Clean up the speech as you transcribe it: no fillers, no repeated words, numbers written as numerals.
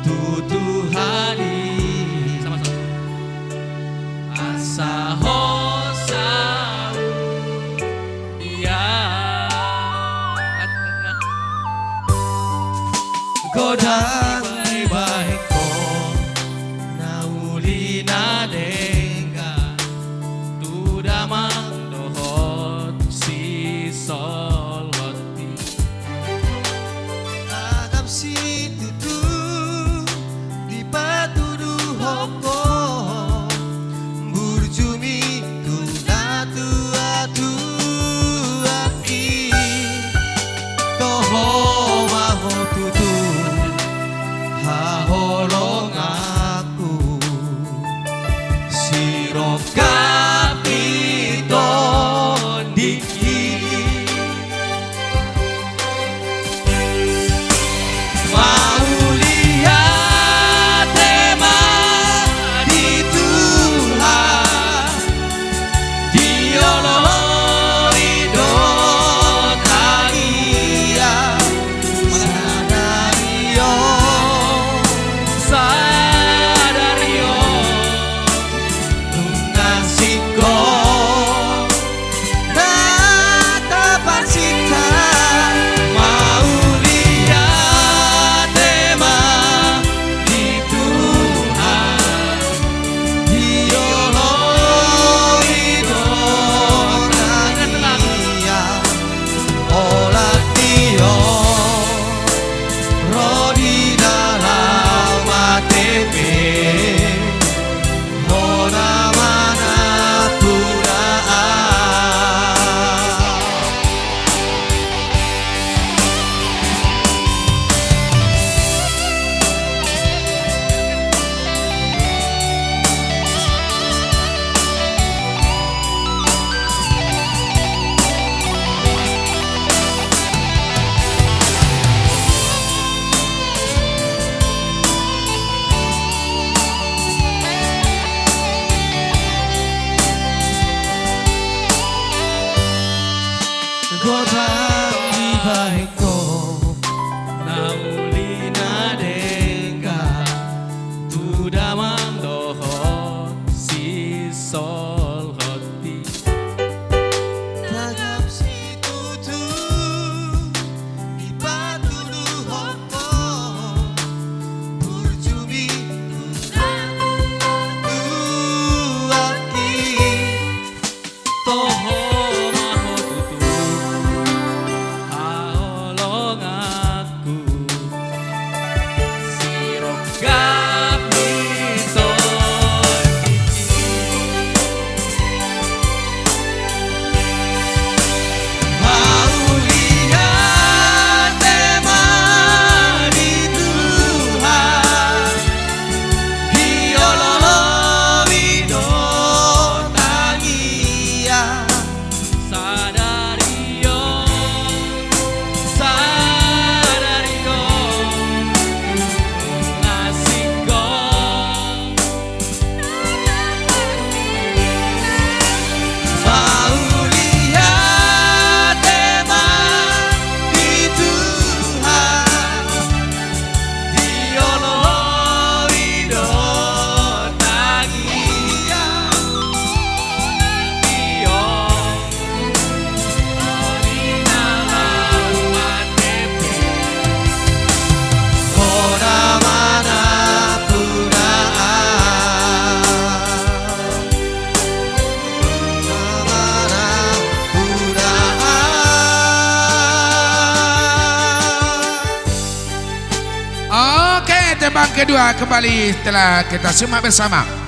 tutu hari sama-sama asa hosau ya godang baik ko nauli na denga tu damang dohot si sol hoti agam si tutu di patudu hopo burjumi tu natu atu aki toho maho tutu haholong aku siro kapiton diki mau lihat tema di Tuhan dioloi dotagia sadario sadario lungasiko nata cinta mau lihat tema di Tuhan dioloi dotagia olah tio rodi dalam ATP Mona mana puraan godang di baiko nauli na denga tu damang dohot si sol hoti tagap si tutu di patudu hopo burjumi tu aki toho maho tutu haolong aku siro kapiton mau lihat tema di Tuhan dioloi dotagia sadario sadario ngasiko mau lihat tema di Tuhan dioloi dotagia dio Mona mana puraan mana puraan. Oke, tembang kedua kembali setelah kita simak bersama.